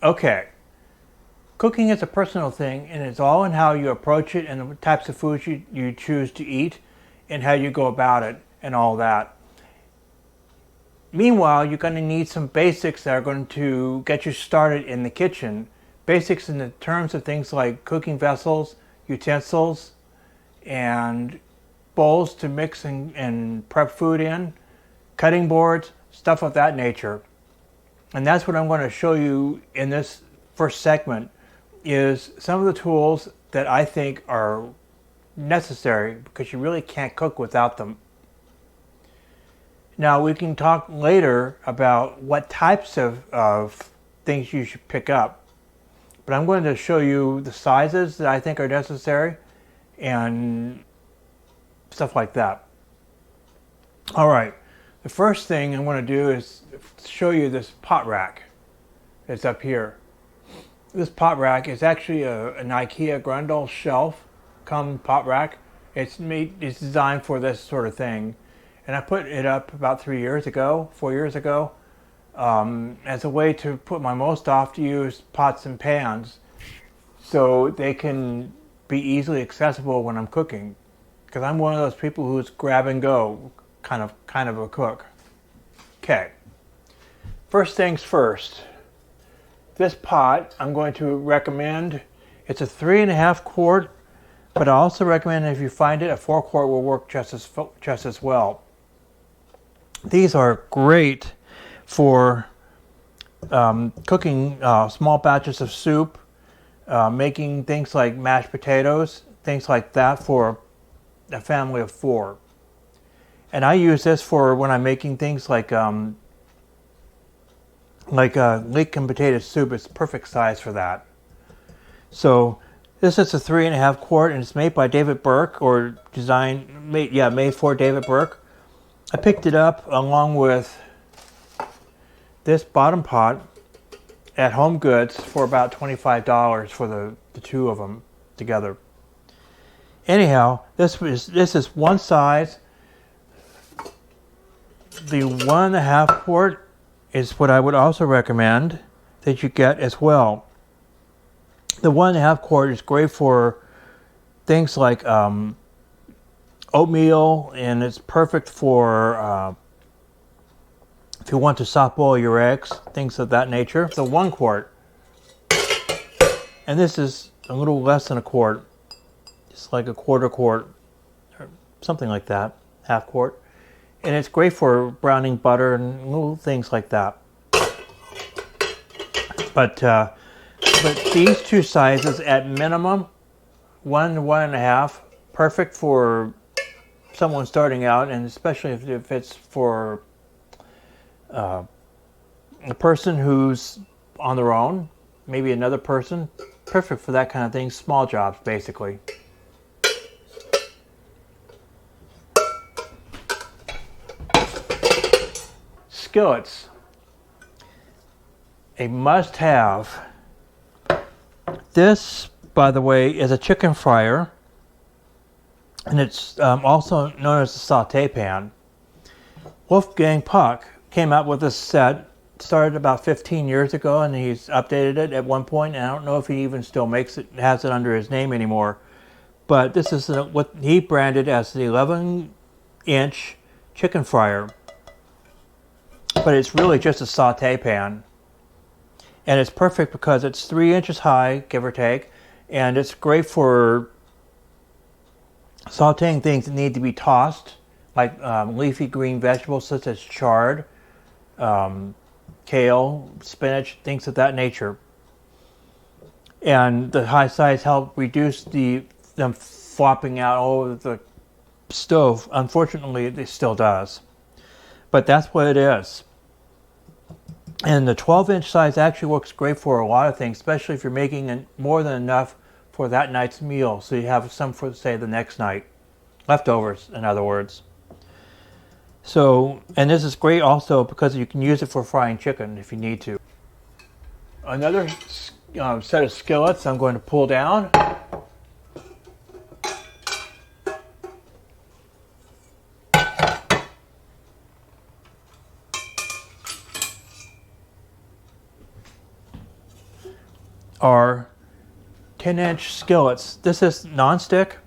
Okay, cooking is a personal thing, and it's all in how you approach it and the types of foods you choose to eat and how you go about it and all that. Meanwhile, you're going to need some basics that are going to get you started in the kitchen. Basics in the terms of things like cooking vessels, utensils, and bowls to mix and prep food in, cutting boards, stuff of that nature. And that's what I'm going to show you in this first segment, is some of the tools that I think are necessary because you really can't cook without them. Now we can talk later about what types of things you should pick up, but I'm going to show you the sizes that I think are necessary and stuff like that. All right, the first thing I'm going to do is show you this pot rack that's up here. This pot rack is actually an IKEA Grundle shelf come pot rack. It's designed for this sort of thing. And I put it up about 4 years ago, as a way to put my most oft used pots and pans so they can be easily accessible when I'm cooking. Because I'm one of those people who's grab and go kind of a cook. Okay, first things first. This pot I'm going to recommend, it's a 3.5 quart, but I also recommend if you find it, a 4 quart will work just as well. These are great for cooking small batches of soup, making things like mashed potatoes, things like that for a family of 4. And I use this for when I'm making things like leek and potato soup. It's perfect size for that. So this is a 3.5 quart, and it's made by David Burke, or made for David Burke. I picked it up along with this bottom pot at Home Goods for about $25 for the two of them together. Anyhow, this is one size. The 1.5 quart is what I would also recommend that you get as well. The 1.5 quart is great for things like oatmeal, and it's perfect for if you want to soft boil your eggs, things of that nature. The 1 quart, and this is a little less than a quart, just like a quarter quart or something like that, half quart, and it's great for browning butter and little things like that. But these two sizes at minimum, 1 to 1.5, perfect for someone starting out, and especially if it's for a person who's on their own, maybe another person, perfect for that kind of thing, small jobs basically. Skillets, a must-have. This, by the way, is a chicken fryer, and it's also known as the Saute Pan. Wolfgang Puck came out with this set, started about 15 years ago, and he's updated it at one point, and I don't know if he even still has it under his name anymore. But this is what he branded as the 11-inch chicken fryer. But it's really just a saute pan. And it's perfect because it's 3 inches high, give or take, and it's great for sauteing things that need to be tossed, like leafy green vegetables such as chard, kale, spinach, things of that nature. And the high size help reduce them flopping out all over the stove. Unfortunately, it still does. But that's what it is. And the 12-inch size actually works great for a lot of things, especially if you're making more than enough for that night's meal, so you have some for, say, the next night. Leftovers, in other words. So, and this is great also because you can use it for frying chicken if you need to. Another set of skillets I'm going to pull down. are 10-inch skillets. This is non-stick.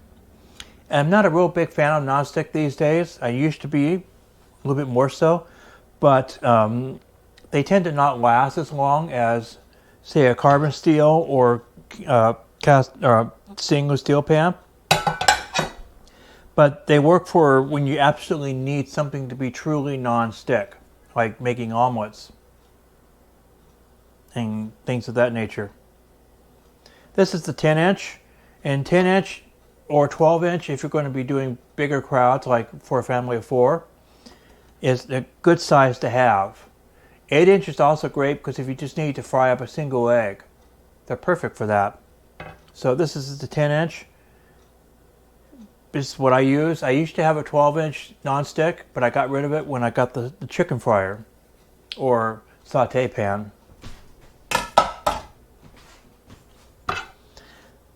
And I'm not a real big fan of non-stick these days. I used to be a little bit more so, but they tend to not last as long as, say, a carbon steel or stainless steel pan. But they work for when you absolutely need something to be truly non-stick, like making omelets and things of that nature. This is the 10-inch, and 10-inch or 12-inch, if you're going to be doing bigger crowds, like for a family of 4, is a good size to have. 8-inch is also great because if you just need to fry up a single egg, they're perfect for that. So this is the 10-inch. This is what I use. I used to have a 12-inch non-stick, but I got rid of it when I got the chicken fryer or saute pan.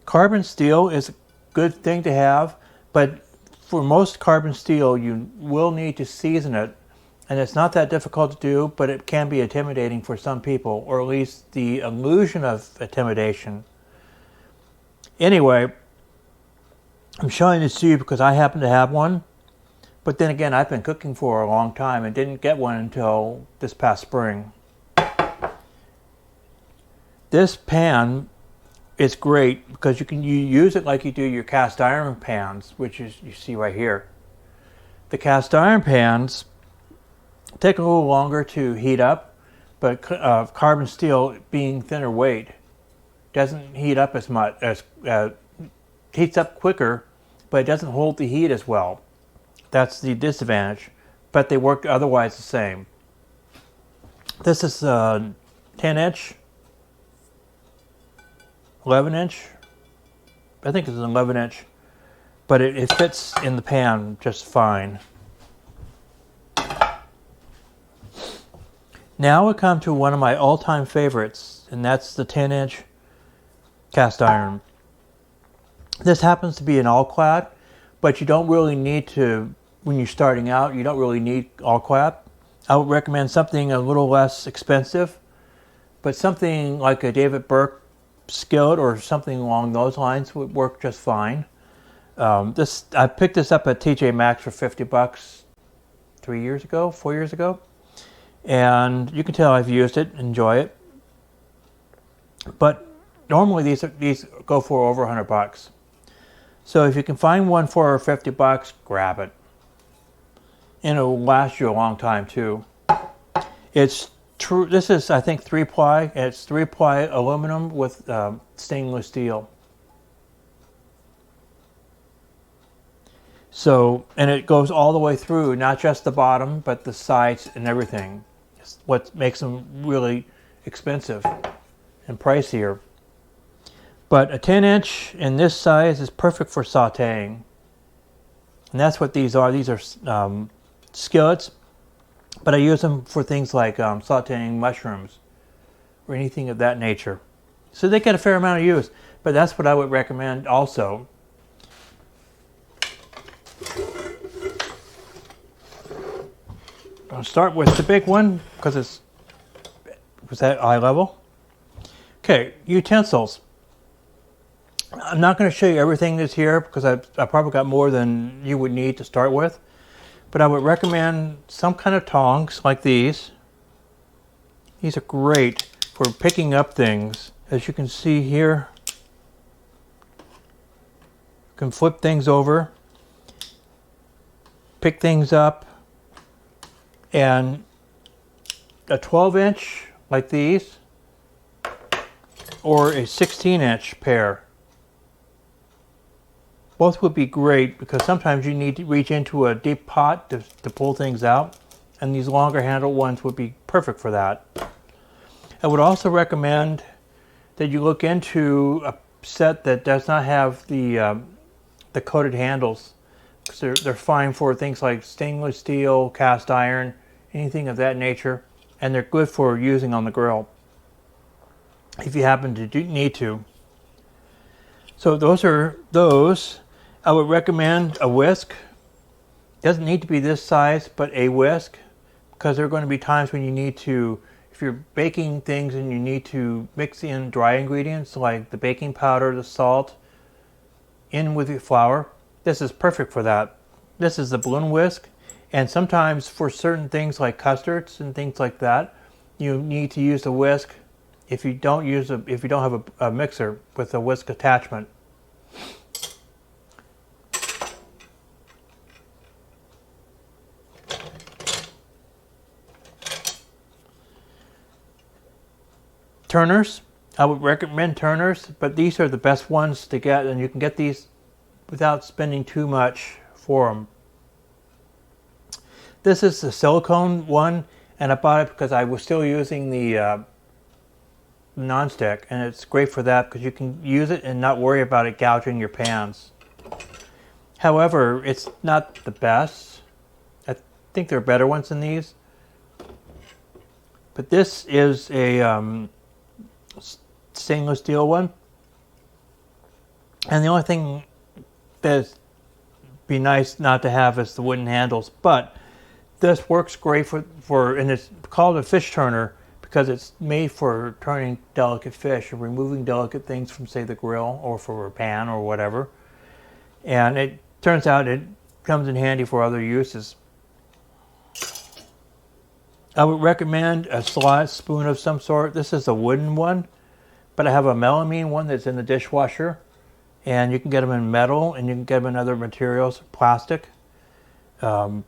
Carbon steel is a good thing to have, but for most carbon steel you will need to season it, and it's not that difficult to do, but it can be intimidating for some people, or at least the illusion of intimidation. Anyway, I'm showing this to you because I happen to have one, but then again, I've been cooking for a long time and didn't get one until this past spring. This pan is great because you use it like you do your cast iron pans, which is you see right here. The cast iron pans take a little longer to heat up, but carbon steel, being thinner weight, doesn't heat up as much, heats up quicker, but it doesn't hold the heat as well. That's the disadvantage, but they work otherwise the same. This is a 10-inch, 11-inch. I think it's an 11-inch, but it fits in the pan just fine. Now we come to one of my all-time favorites, and that's the 10-inch cast iron. This happens to be an all-clad, but you don't really need to, when you're starting out, you don't really need all-clad. I would recommend something a little less expensive, but something like a David Burke skillet or something along those lines would work just fine. I picked this up at TJ Maxx for $50 4 years ago, and you can tell I've used it, enjoy it. But normally these go for over $100. So if you can find one for $50, grab it. And it'll last you a long time too. It's true. This is, I think, 3-ply. It's 3-ply aluminum with stainless steel. So, and it goes all the way through, not just the bottom, but the sides and everything. It's what makes them really expensive and pricier. But a 10-inch in this size is perfect for sauteing. And that's what these are. These are skillets, but I use them for things like sauteing mushrooms or anything of that nature. So they get a fair amount of use, but that's what I would recommend also. I'll start with the big one because it was at eye level. Okay, utensils. I'm not going to show you everything that's here because I probably got more than you would need to start with. But I would recommend some kind of tongs like these. These are great for picking up things. As you can see here, you can flip things over, pick things up, and a 12-inch like these, or a 16-inch pair. Both would be great because sometimes you need to reach into a deep pot to pull things out, and these longer handled ones would be perfect for that. I would also recommend that you look into a set that does not have the coated handles, because they're fine for things like stainless steel, cast iron, anything of that nature, and they're good for using on the grill if you happen to need to. So those are those. I would recommend a whisk. Doesn't need to be this size, but a whisk, because there are going to be times when you need to, if you're baking things and you need to mix in dry ingredients like the baking powder, the salt, in with your flour, this is perfect for that. This is the balloon whisk, and sometimes for certain things like custards and things like that, you need to use a whisk if you don't have a mixer with a whisk attachment. Turners, I would recommend turners, but these are the best ones to get, and you can get these without spending too much for them. This is the silicone one, and I bought it because I was still using the non-stick, and it's great for that because you can use it and not worry about it gouging your pans. However, it's not the best. I think there are better ones than these. But this is a stainless steel one, and the only thing that'd be nice not to have is the wooden handles, but this works great for and it's called a fish turner because it's made for turning delicate fish or removing delicate things from, say, the grill or for a pan or whatever, and it turns out it comes in handy for other uses. I would recommend a slot spoon of some sort. This is a wooden one, but I have a melamine one that's in the dishwasher, and you can get them in metal and you can get them in other materials, plastic. I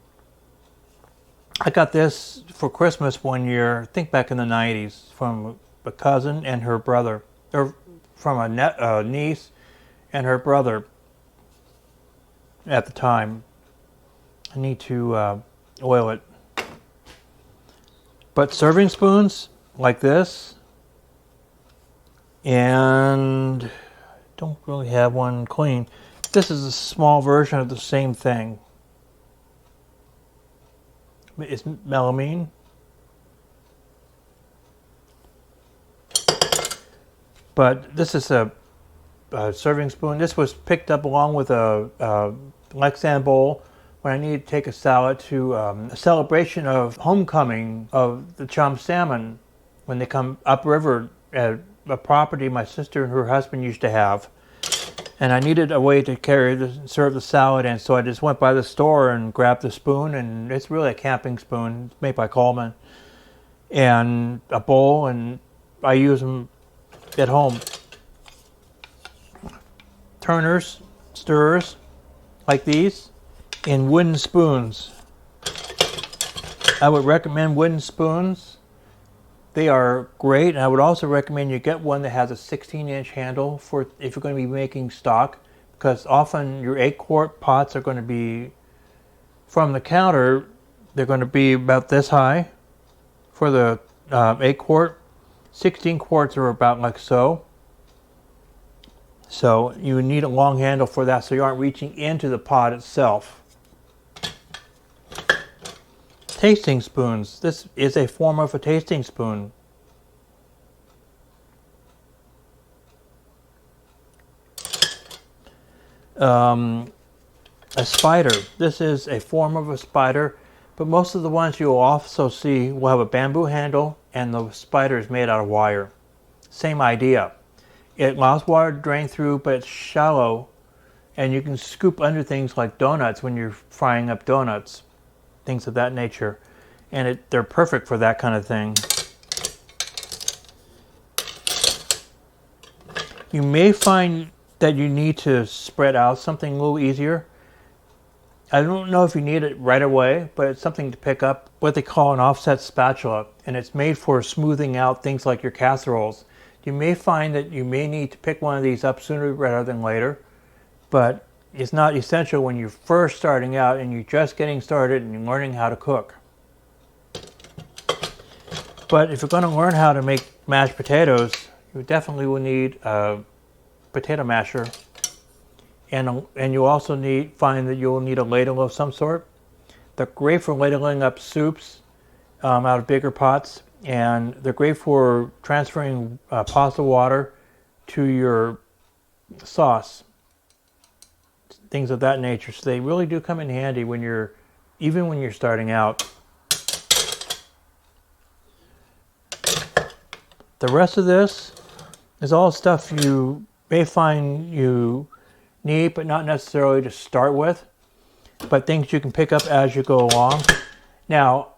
got this for Christmas one year, I think back in the 90s, from a cousin and her brother, or from a niece and her brother at the time. I need to oil it. But serving spoons like this, and don't really have one clean. This is a small version of the same thing. It's melamine. But this is a serving spoon. This was picked up along with a Lexan bowl when I needed to take a salad to a celebration of homecoming of the chum salmon when they come upriver at a property my sister and her husband used to have. And I needed a way to serve the salad, and so I just went by the store and grabbed the spoon, and it's really a camping spoon. It's made by Coleman. And a bowl, and I use them at home. Turners, stirrers, like these, and wooden spoons. I would recommend wooden spoons. They are great, and I would also recommend you get one that has a 16-inch handle for if you're going to be making stock, because often your 8-quart pots are going to be, from the counter, they're going to be about this high for the 8-quart. 16 quarts are about like so. So you need a long handle for that so you aren't reaching into the pot itself. Tasting spoons. This is a form of a tasting spoon. A spider. This is a form of a spider, but most of the ones you'll also see will have a bamboo handle and the spider is made out of wire. Same idea. It allows water to drain through, but it's shallow, and you can scoop under things like donuts when you're frying up donuts. Things of that nature, and they're perfect for that kind of thing. You may find that you need to spread out something a little easier. I don't know if you need it right away, but it's something to pick up, what they call an offset spatula, and it's made for smoothing out things like your casseroles. You may find that you may need to pick one of these up sooner rather than later, but it's not essential when you're first starting out and you're just getting started and you're learning how to cook. But if you're going to learn how to make mashed potatoes, you definitely will need a potato masher, and you also find that you'll need a ladle of some sort. They're great for ladling up soups out of bigger pots, and they're great for transferring pasta water to your sauce. Things of that nature. So they really do come in handy even when you're starting out. The rest of this is all stuff you may find you need, but not necessarily to start with, but things you can pick up as you go along. Now,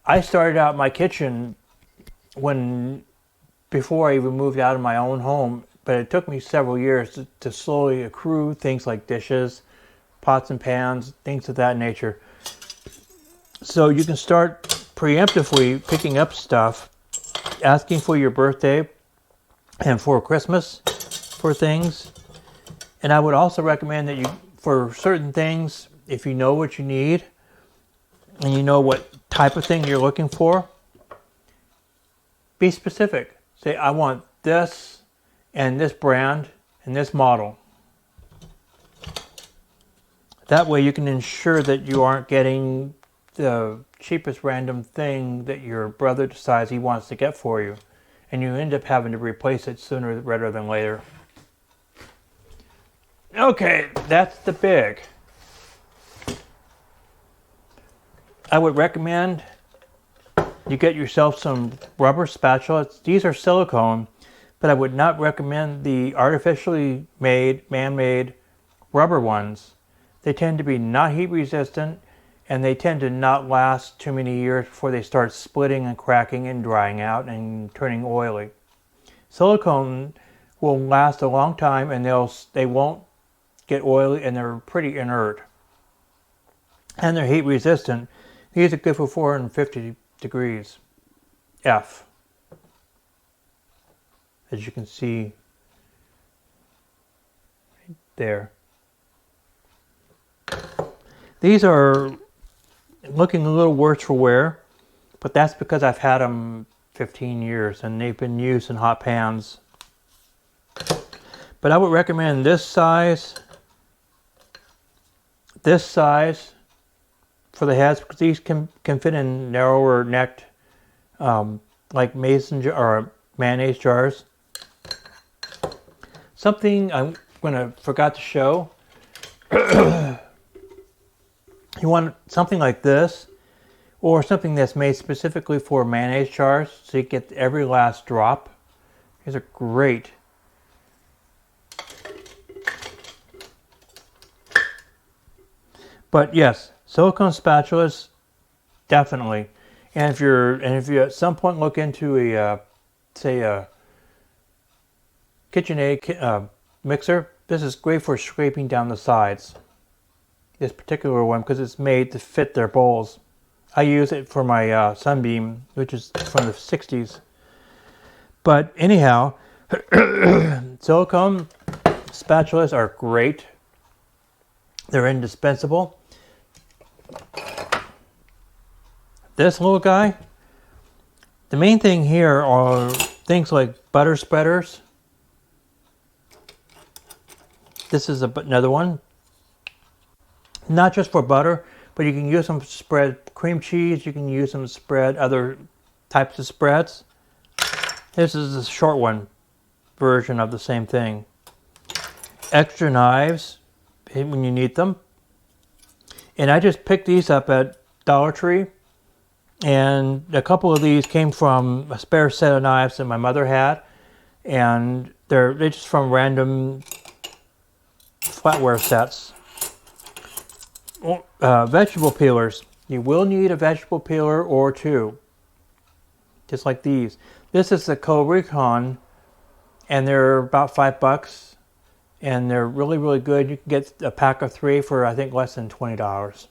I started out my kitchen before I even moved out of my own home, but it took me several years to slowly accrue things like dishes, pots and pans, things of that nature. So you can start preemptively picking up stuff, asking for your birthday and for Christmas for things. And I would also recommend that you, for certain things, if you know what you need and you know what type of thing you're looking for, be specific. Say, I want this and this brand and this model. That way you can ensure that you aren't getting the cheapest random thing that your brother decides he wants to get for you, and you end up having to replace it sooner rather than later. Okay, that's the big. I would recommend you get yourself some rubber spatulas. These are silicone, but I would not recommend the artificially made, man-made rubber ones. They tend to be not heat resistant, and they tend to not last too many years before they start splitting and cracking and drying out and turning oily. Silicone will last a long time, and they won't get oily, and they're pretty inert. And they're heat resistant. These are good for 450 degrees F, as you can see right there. These are looking a little worse for wear, but that's because I've had them 15 years and they've been used in hot pans. But I would recommend this size for the heads, because these can fit in narrower necked like mason jar or mayonnaise jars. Something I'm forgot to show. You want something like this, or something that's made specifically for mayonnaise jars, so you get every last drop. These are great. But yes, silicone spatulas, definitely. And if you at some point look into a KitchenAid mixer, this is great for scraping down the sides. This particular one, because it's made to fit their bowls. I use it for my Sunbeam, which is from the 60s. But anyhow, silicone spatulas are great. They're indispensable. This little guy, the main thing here are things like butter spreaders. This is another one. Not just for butter, but you can use them to spread cream cheese. You can use them to spread other types of spreads. This is a short one version of the same thing. Extra knives when you need them. And I just picked these up at Dollar Tree. And a couple of these came from a spare set of knives that my mother had. And they're just from random flatware sets. Vegetable peelers. You will need a vegetable peeler or two. Just like these. This is the Co-Recon, and they're about $5. And they're really, really good. You can get a pack of 3 for, I think, less than $20.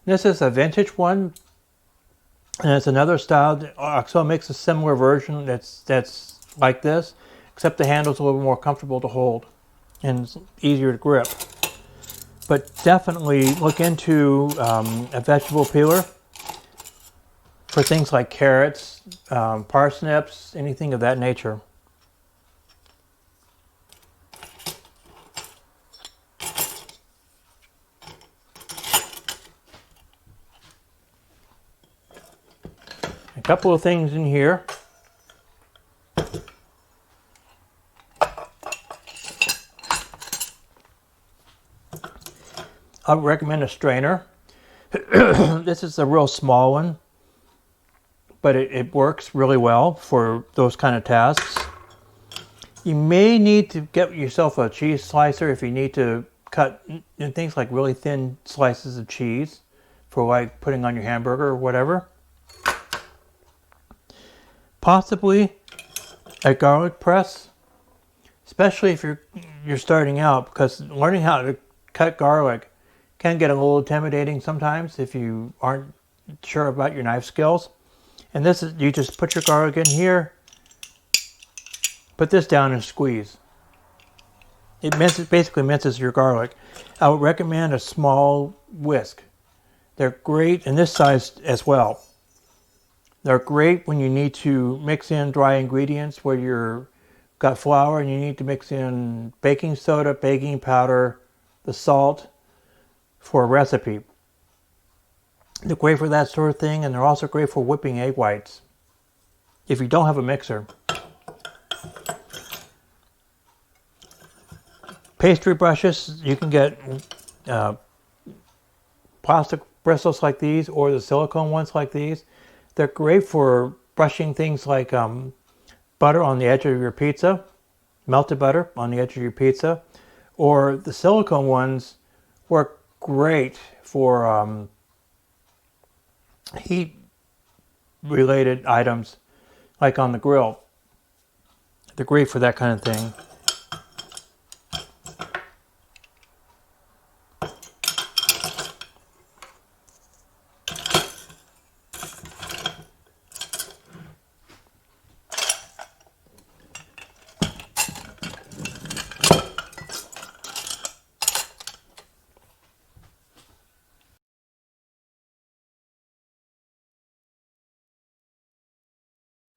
This is a vintage one. And it's another style. OXO makes a similar version that's like this, except the handle's a little more comfortable to hold and it's easier to grip. But definitely look into a vegetable peeler for things like carrots, parsnips, anything of that nature. A couple of things in here. I would recommend a strainer. This is a real small one, but it works really well for those kind of tasks. You may need to get yourself a cheese slicer if you need to cut things like really thin slices of cheese for like putting on your hamburger or whatever. Possibly a garlic press, especially if you're starting out, because learning how to cut garlic can get a little intimidating sometimes if you aren't sure about your knife skills. And this is, you just put your garlic in here, put this down and squeeze. It basically minces your garlic. I would recommend a small whisk. They're great in this size as well. They're great when you need to mix in dry ingredients where you've got flour and you need to mix in baking soda, baking powder, the salt for a recipe. They're great for that sort of thing, and they're also great for whipping egg whites if you don't have a mixer. Pastry brushes, you can get plastic bristles like these or the silicone ones like these. They're great for brushing things like butter on the edge of your pizza, melted butter on the edge of your pizza, or the silicone ones work great for heat related items like on the grill. They're great for that kind of thing.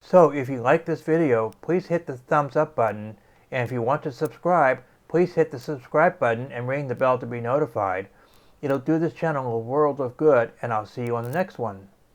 So if you like this video, please hit the thumbs up button, and if you want to subscribe, please hit the subscribe button and ring the bell to be notified. It'll do this channel a world of good, and I'll see you on the next one.